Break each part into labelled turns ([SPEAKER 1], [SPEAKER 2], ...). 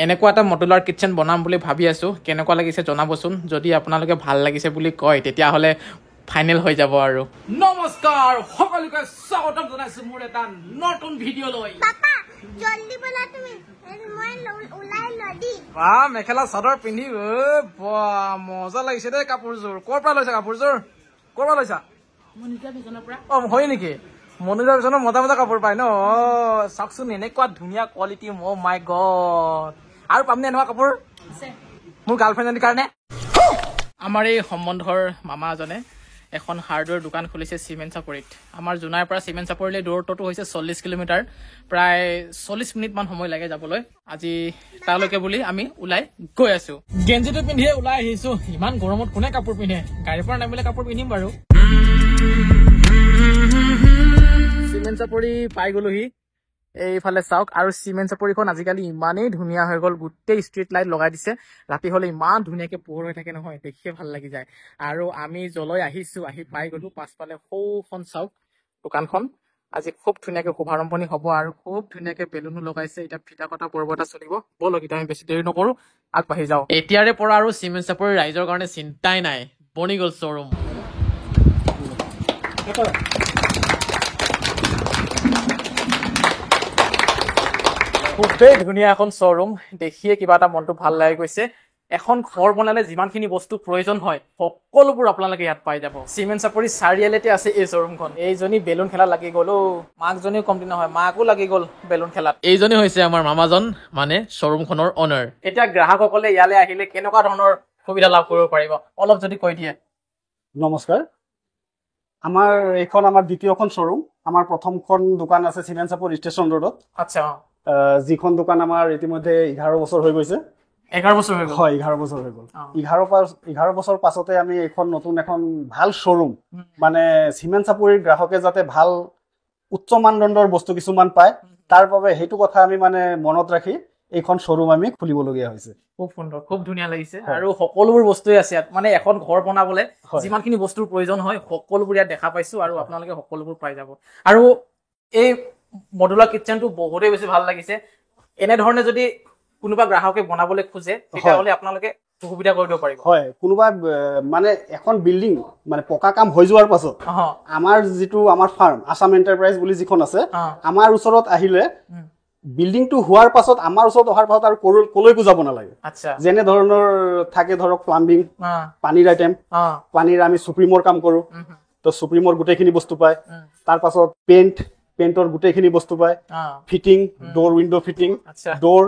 [SPEAKER 1] এনেকুৱা এটা modular kitchen বনাম বুলি ভাবি আছোঁ কেনেকুৱা লাগিছে জনাবচোন যদি আপোনালোকে ভাল লাগিছে বুলি কয় তেতিয়াহ'লে ফাইনেল হৈ যাব আৰু নমস্কাৰ সকলোকে স্বাগতম জনাইছোঁ মোৰ এটা নতুন ভিডিঅ' লৈ
[SPEAKER 2] পাপা জলদি বলা তুমি মই ওলাই লদি
[SPEAKER 1] মেখেলা চাদৰ পিন্ধি মজা লাগিছে দেই কাপোৰযোৰ ক'ৰ পৰা লৈছা মনিকা ভিজনৰ পৰা হয় নেকি মনিকা ভিজনৰ মজা মজা কাপোৰ পায় ন চাওকচোন এনেকুৱা ধুনীয়া কোৱালিটি মাই গড আৰু পামনে এনেকুৱা কাপোৰ মোৰ গাৰ্লফ্ৰেণ্ডজনীৰ কাৰণে আমাৰ এই সম্বন্ধৰ মামা এজনে এখন হাৰ্ডৱেৰ দোকান খুলিছে চিমেণ্ট চাপৰিত আমাৰ জোনাইৰ পৰা চিমেণ্ট চাপৰিলৈ দূৰত্বটো হৈছে 40 কিলোমিটাৰ প্ৰায় 40 মিনিটমান সময় লাগে যাবলৈ আজি তালৈকে বুলি আমি ওলাই গৈ আছো গেঞ্জিটো পিন্ধিয়ে ওলাই আহিছো ইমান গৰমত কোনে কাপোৰ পিন্ধে গাড়ীৰ পৰা নামিলে কাপোৰ পিন্ধিম বাৰু চিমেণ্ট চাপৰি পাই গলোহি এইফালে চাওক আৰু চিমেণ্ট চাপৰিখন আজিকালি ইমানেই ধুনীয়া হৈ গ'ল গোটেই ষ্ট্ৰীট লাইট লগাই দিছে ৰাতি হলে ইমান ধুনীয়াকে পোহৰ হৈ থাকে নহয় দেখিয়ে ভাল লাগি যায় আৰু আমি যলৈ আহিছো আহি পাই গলো পাছফালে সৌখন চাওক দোকানখন আজি খুব ধুনীয়াকে শুভাৰম্ভণি হ'ব আৰু খুব ধুনীয়াকে বেলুনো লগাইছে এতিয়া ফিটা কটা পৰ্ব এটা চলিব বলক এতিয়া আমি বেছি দেৰি নকৰো আগবাঢ়ি যাওঁ এতিয়াৰে পৰা আৰু চিমেণ্ট চাপৰি ৰাইজৰ কাৰণে চিন্তাই নাই বনি গ'ল শ্ব'ৰুম খুবেই ধুনীয়া এখন শ্ব'ৰুম দেখিয়ে কিবা এটা মনটো ভাল লাগি গৈছে এখন ঘৰ বনালে যিমানখিনি বস্তু প্ৰয়োজন হয় সকলোবোৰ আপোনালোকে ইয়াত পাই যাব চিমেণ্ট চাপৰি চাৰিআলিতে আছে এই শ্ব'ৰুমখন এইজনী বেলুন খেলা লাগি গ'ল মাকজনীও কমতি নহয় মাকো লাগি গ'ল বেলুন খেলাত এইজনী হৈছে আমাৰ মামাজন মানে শ্ব'ৰুমখনৰ অনাৰ এতিয়া গ্ৰাহকসকলে ইয়ালৈ আহিলে কেনেকুৱা ধৰণৰ সুবিধা লাভ কৰিব পাৰিব অলপ যদি কৈ দিয়ে
[SPEAKER 3] নমস্কাৰ আমাৰ এইখন আমাৰ দ্বিতীয়খন শ্ব'ৰুম আমাৰ প্ৰথমখন দোকান আছে চিমেণ্ট চাপৰি ষ্টেচন ৰোডত
[SPEAKER 1] আচ্ছা
[SPEAKER 3] যিখন দোকান আমাৰ ইতিমধ্যে 11 বছৰ হৈ গৈছে
[SPEAKER 1] 11 বছৰ হৈ গ'ল
[SPEAKER 3] হয় 11 বছৰ হৈ গ'ল 11 বছৰ পাছতে আমি এখন নতুন এখন ভাল শ্ব'ৰুম মানে চিমেণ্ট চাপৰিৰ গ্ৰাহকে যাতে ভাল উচ্চ মানদণ্ডৰ বস্তু কিছুমান পায় তাৰ বাবে সেইটো কথা আমি মানে মনত ৰাখি এইখন শ্ব'ৰুম আমি খুলিবলগীয়া হৈছে
[SPEAKER 1] খুব সুন্দৰ খুব ধুনীয়া লাগিছে আৰু সকলোবোৰ বস্তুৱে আছে ইয়াত মানে এখন ঘৰ বনাবলে যিমানখিনি বস্তুৰ প্ৰয়োজন হয় সকলোবোৰ ইয়াত দেখা পাইছো আৰু আপোনালোকে সকলোবোৰ পাই যাব আৰু এই মডুলাৰ কিটচেনটো বহুতেই বেছি ভাল লাগিছে এনেধৰণে যদি কোনোবা গ্ৰাহকে বনাবলৈ খোজে তেতিয়াহ'লে আপোনালোকে সুবিধা কৰি দিব পাৰিব
[SPEAKER 3] হয় কোনোবা মানে এখন বিল্ডিং মানে পকা কাম হৈ যোৱাৰ পাছত আমাৰ যিটো আমাৰ ফাৰ্ম আসাম এণ্টাৰপ্ৰাইজ বুলি যিখন আছে আমাৰ ওচৰত আহিলে বিল্ডিংটো হোৱাৰ পাছত আমাৰ ওচৰত অহাৰ পাছত আৰু কলৈকো যাব নালাগে
[SPEAKER 1] আচ্ছা
[SPEAKER 3] যেনে ধৰণৰ থাকে ধৰক প্লাম্বিং পানীৰ আইটেম পানীৰ আমি সুপ্ৰিমৰ কাম কৰো তো সুপ্ৰিমৰ গোটেইখিনি বস্তু পায় তাৰ পাছত পেইণ্টৰ গোটেইখিনি বস্তু পায় ফিটিং ডোৰ উইণ্ডো ফিটিং ডোৰ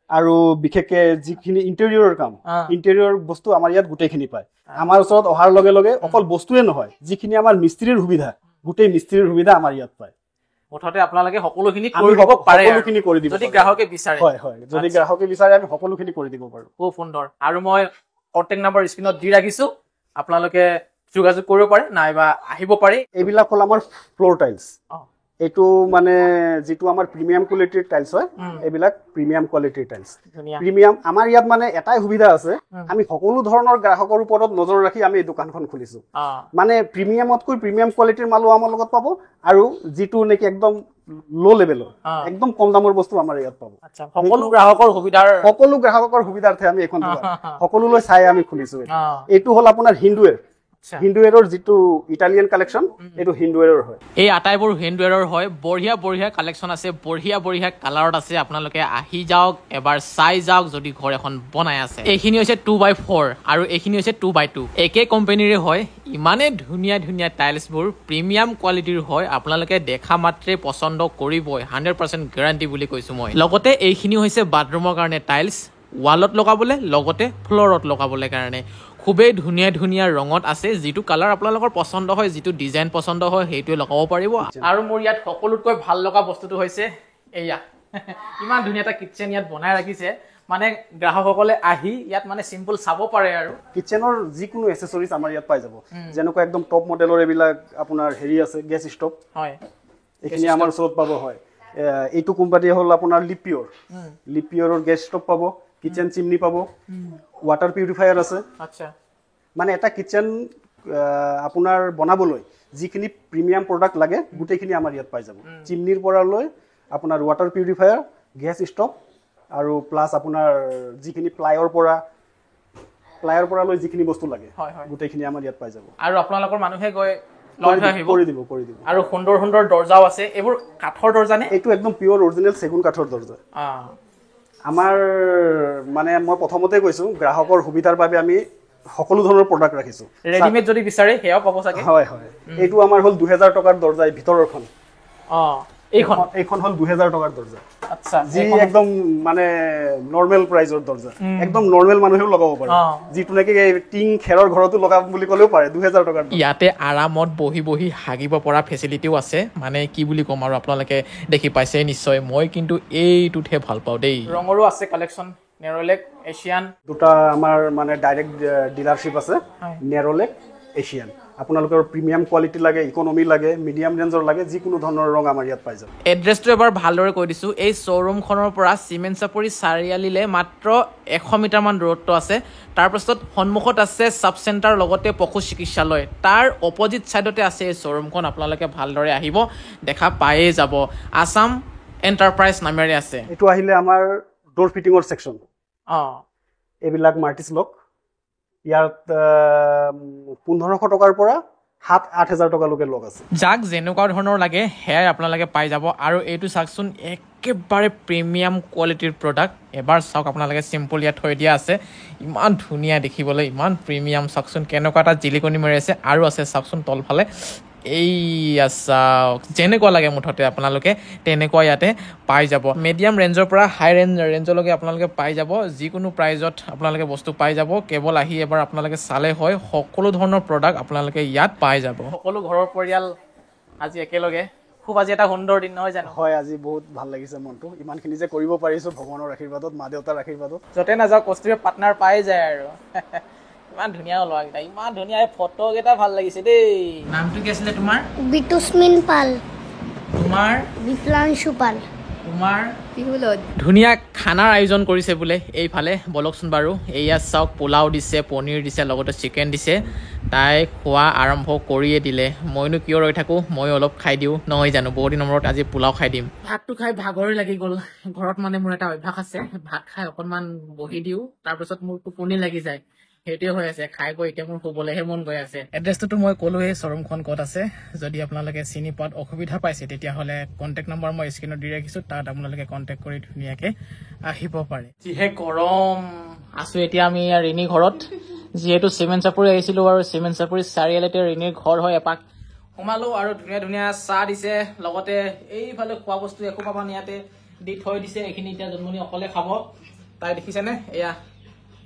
[SPEAKER 3] আৰু বিশেষকে যিখিনি ইণ্টেৰিয়ৰৰ কাম ইণ্টেৰিয়ৰ বস্তু আমাৰ ইয়াত গোটেইখিনি পায় আমাৰ ওচৰত অহাৰ লগে লগে অকল বস্তুৱে নহয় যিখিনি আমাৰ মিস্ত্ৰীৰ সুবিধা গোটেই মিস্ত্ৰীৰ সুবিধা আমাৰ ইয়াত পায়
[SPEAKER 1] মুঠতে আপোনালোকে সকলোখিনি কৰি দিব পাৰে
[SPEAKER 3] সকলোখিনি কৰি দিব
[SPEAKER 1] যদি গ্ৰাহকে বিচাৰে
[SPEAKER 3] হয় হয় যদি গ্ৰাহকে বিচাৰে আমি সকলোখিনি কৰি দিব পাৰো
[SPEAKER 1] খুব সুন্দৰ আৰু মই কন্টেক্ট নম্বৰ স্ক্ৰীনত দি ৰাখিছো আপোনালোকে যোগাযোগ কৰিব পাৰে নাইবা আহিব পাৰে
[SPEAKER 3] এইবিলাক হ'ল আমাৰ ফ্লোৰ টাইলছ এইটো মানে যিটো আমাৰ প্ৰিমিয়াম কোৱালিটিৰ টাইলছ হয় এইবিলাক প্ৰিমিয়াম কোৱালিটিৰ টাইলছ প্ৰিমিয়াম আমাৰ ইয়াত মানে এটাই সুবিধা আছে আমি সকলো ধৰণৰ গ্ৰাহকৰ ওপৰত নজৰ ৰাখি আমি এই দোকানখন খুলিছো মানে প্ৰিমিয়ামতকৈ প্ৰিমিয়াম কোৱালিটিৰ মালো আমাৰ লগত পাব আৰু যিটো নেকি একদম লো লেভেলৰ একদম কম দামৰ বস্তু আমাৰ ইয়াত পাব
[SPEAKER 1] সকলো গ্ৰাহকৰ সুবিধাৰ্থে আমি এখন দোকান
[SPEAKER 3] সকলোলৈ চাই আমি খুলিছো এইটো হ'ল আপোনাৰ হিন্দুৱেৰৰ যিটো ইটালিয়ান কালেকশ্যন এইটো হিন্দুৱেৰৰ হয়
[SPEAKER 1] এই আটাইবোৰ হিন্দুৱেৰৰ হয় বঢ়িয়া বঢ়িয়া কালেকশ্যন আছে বঢ়িয়া বঢ়িয়া কালাৰত আছে আপোনালোকে আহি যাওক এবাৰ চাই যাওক যদি ঘৰ এখন বনাই আছে এইখিনি হৈছে 2x4 আৰু এইখিনি হৈছে 2x2 একে কোম্পানীৰে হয় ইমানে ধুনীয়া ধুনীয়া টাইলছবোৰ প্ৰিমিয়াম কোৱালিটিৰ হয় আপোনালোকে দেখা মাত্ৰে পছন্দ কৰিবই 100% গ্যাৰান্টি বুলি কৈছো মই লগতে এইখিনি হৈছে বাথৰুমৰ কাৰণে টাইলছ ৱালত লগাবলে লগতে ফ্লৰত লগাবলে কাৰণে খুবেই ধুনীয়া ধুনীয়া ৰঙত আছে যিটো কালাৰ আপোনালোকৰ পছন্দ হয় যিটো ডিজাইন পছন্দ হয় সেইটোৱে লগাব পাৰিব আৰু মোৰ ইয়াত সকলোতকৈ ভাল লগা বস্তুটো হৈছে এয়া ইমান ধুনীয়া এটা কিটচেন ইয়াত বনাই ৰাখিছে মানে গ্ৰাহকসকলে আহি ইয়াত মানে সিম্পল চাব পাৰে আৰু
[SPEAKER 3] কিচেনৰ যিকোনো এসেসৰিজ আমাৰ ইয়াত পাই যাব যেনেকৈ একদম টপ মডেলৰ এবিলাক আপোনাৰ হেৰি আছে গেছ ষ্টভ হয় এইখিনি আমাৰ ওচৰত পাব হয় এইটো কোম্পানী হ'ল আপোনাৰ লিপিয়ৰৰ গেছ ষ্টভ পাব কিচেন চিমনি পাব ওয়াটাৰ পিউৰিফায়াৰ আছে
[SPEAKER 1] আচ্ছা মানে
[SPEAKER 3] এটা কিচেন আপোনাৰ বনাবলৈ যিখিনি প্ৰিমিয়াম প্ৰডাক্ট লাগে গুটেইখিনি আমাৰ ইয়াত পাই যাব চিমনিৰ পৰা লৈ আপোনাৰ ওয়াটাৰ পিউৰিফায়াৰ গেছ ষ্টভ আৰু প্লাছ আপোনাৰ যিখিনি প্লাইৰ পৰা লৈ যিখিনি বস্তু লাগে গোটেইখিনি আমাৰ ইয়াত পাই যাব
[SPEAKER 1] আৰু আপোনালোকৰ মানুহে গৈ লৈ আহিব
[SPEAKER 3] কৰি দিব
[SPEAKER 1] আৰু সুন্দৰ সুন্দৰ দৰ্জাও আছে এইবোৰ কাঠৰ দৰ্জা নে
[SPEAKER 3] এইটো একদম পিয়ৰ অৰিজিনেল চেগুন কাঠৰ দৰ্জা আমাৰ মানে মই প্ৰথমতে কৈছো গ্ৰাহকৰ সুবিধাৰ বাবে আমি সকলো ধৰণৰ প্ৰডাক্ট ৰাখিছো
[SPEAKER 1] ৰেডিমেড যদি বিচাৰে হেয়াও পাব চাগে
[SPEAKER 3] হয় এইটো আমাৰ হল 2000 টকাৰ দৰ্জা ভিতৰৰখন এইখন হল 2000 টকাৰ দৰ্জা
[SPEAKER 1] আচ্ছা
[SPEAKER 3] যি একদম মানে নৰ্মেল প্ৰাইজৰ দৰ্জা একদম নৰ্মেল মানুহেও লগাব পাৰে যিটো নেকি টিং খেৰৰ ঘৰতো লগাব বুলি ক'লেও পাৰে 2000 টকাৰ
[SPEAKER 1] ইয়াতে আৰামত বহি বহি হাগিব পৰা ফেচিলিটিও আছে মানে কি বুলি ক'ম আৰু আপোনালোকে দেখি পাইছে নিশ্চয় মই কিন্তু এইটোতহে ভাল পাওঁ দেই ৰঙৰো আছে কালেকশ্যন নেৰলেক এছিয়ান
[SPEAKER 3] দুটা আমাৰ মানে ডাইৰেক্ট ডিলাৰশ্বিপ আছে নেৰলেক এছিয়ান আপোনালোকৰ প্ৰিমিয়াম কোৱালিটি লাগে ইকনমি লাগে মিডিয়াম ৰেঞ্জৰ লাগে যিকোনো ধৰণৰ ৰং আমাৰ ইয়াত পাই যাব
[SPEAKER 1] এড্ৰেছটো এবাৰ ভালদৰে কৈ দিছোঁ এই শ্ব'ৰুমখনৰ পৰা চিমেণ্ট চাপৰি চাৰিআলিলৈ মাত্ৰ 100 মিটাৰমান দূৰত্ব আছে তাৰপাছত সন্মুখত আছে ছাব চেণ্টাৰ লগতে পশু চিকিৎসালয় তাৰ অপজিট ছাইডতে আছে এই শ্ব'ৰুমখন আপোনালোকে ভালদৰে আহিব দেখা পায়েই যাব আছাম এণ্টাৰপ্ৰাইজ নামেৰে আছে
[SPEAKER 3] এইটো আহিলে আমাৰ ডোৰ ফিটিঙৰ ছেকশ্যন এইবিলাক মাৰ্টিছ লক ইয়াত 1500 টকাৰ পৰা 7-8000 টকালৈকে লগ আছে
[SPEAKER 1] যাক যেনেকুৱা ধৰণৰ লাগে সেয়াই আপোনালোকে পাই যাব আৰু এইটো চাওকচোন একেবাৰে প্ৰিমিয়াম কোৱালিটিৰ প্ৰডাক্ট এবাৰ চাওক আপোনালোকে চিম্পল ইয়াত থৈ দিয়া আছে ইমান ধুনীয়া দেখিবলৈ ইমান প্ৰিমিয়াম চাওকচোন কেনেকুৱা এটা জিলিকনি মাৰি আছে আৰু আছে চাওকচোন তলফালে এইয়া চাওক যেনেকুৱা লাগে মুঠতে আপোনালোকে তেনেকুৱা ইয়াতে পাই যাব মিডিয়াম ৰেঞ্জৰ পৰা হাই ৰেঞ্জলৈকে আপোনালোকে পাই যাব যিকোনো প্ৰাইজত আপোনালোকে বস্তু পাই যাব কেৱল আহি এবাৰ আপোনালোকে চালে হয় সকলো ধৰণৰ প্ৰডাক্ট আপোনালোকে ইয়াত পাই যাব সকলো ঘৰৰ পৰিয়াল আজি একেলগে খুব আজি এটা সুন্দৰ দিন নহয় জানো
[SPEAKER 3] হয় আজি বহুত ভাল লাগিছে মনটো ইমানখিনি যে কৰিব পাৰিছো ভগৱানৰ আশীৰ্বাদত মা দেউতাৰ আশীৰ্বাদত
[SPEAKER 1] য'তে নাযাওক কষ্টুৰে পাৰ্টনাৰ পাই যায় আৰু ইমান ধুনীয়া ল'ৰাকেইটা ইমান ধুনীয়া ফটো কেইটা ভাল লাগিছে দেই নামটো কি আছিলে তোমাৰ
[SPEAKER 2] বিতুস্মিন পাল
[SPEAKER 1] তোমাৰ
[SPEAKER 2] বিপ্লাংশু পাল
[SPEAKER 1] তোমাৰ ধুনীয়া খানাৰ আয়োজন কৰিছে বোলে এইফালে বলকচোন বাৰু এয়া চাওক পোলাও দিছে পনীৰ দিছে লগতে চিকেন দিছে তাই খোৱা আৰম্ভ কৰিয়ে দিলে মইনো কিয় ৰৈ থাকোঁ মই অলপ খাই দিওঁ নহয় জানো বহুত দিনৰ মূৰত আজি পোলাও খাই দিম ভাতটো খাই ভাগৰে লাগি গ'ল ঘৰত মানে মোৰ এটা অভ্যাস আছে ভাত খাই অকণমান বহি দিওঁ তাৰপিছত মোৰ টোপনি লাগি যায় সেইটোৱে হৈ আছে খাই গৈ এতিয়া মোৰ শুবলৈহে মন গৈ আছে এড্ৰেছটোতো মই ক'লোৱেই শ্ব'ৰুমখন ক'ত আছে যদি আপোনালোকে চিনি পোৱাত অসুবিধা পাইছে তেতিয়াহ'লে কণ্টেক্ট নম্বৰ মই স্ক্ৰীণত দি ৰাখিছোঁ তাত আপোনালোকে কণ্টেক্ট কৰি ধুনীয়াকৈ আহিব পাৰে যিহে গৰম আছোঁ এতিয়া আমি ৰিণী ঘৰত যিহেতু চিমেণ্ট চাপৰি আহিছিলোঁ আৰু চিমেণ্ট চাপৰি চাৰিআলিতে ৰিণীৰ ঘৰ হয় এপাক সোমালোঁ আৰু ধুনীয়া ধুনীয়া চাহ দিছে লগতে এইফালে খোৱা বস্তু এসোপামান ইয়াতে দি থৈ দিছে এইখিনি এতিয়া জন্মনি অকলে খাব তাই দেখিছেনে এয়া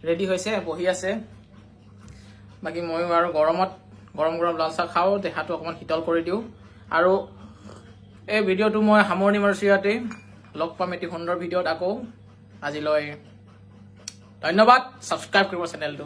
[SPEAKER 1] ৰেডি হৈছে বহি আছে বাকী ময়ো আৰু গৰমত গৰম লাল চাহ খাওঁ দেহাটো অকণমান শীতল কৰি দিওঁ আৰু এই ভিডিঅ'টো মই সামৰণি মাৰিছোঁ ইয়াতে লগ পাম এটি সুন্দৰ ভিডিঅ'ত আকৌ আজিলৈ ধন্যবাদ ছাবস্ক্ৰাইব কৰিব চেনেলটো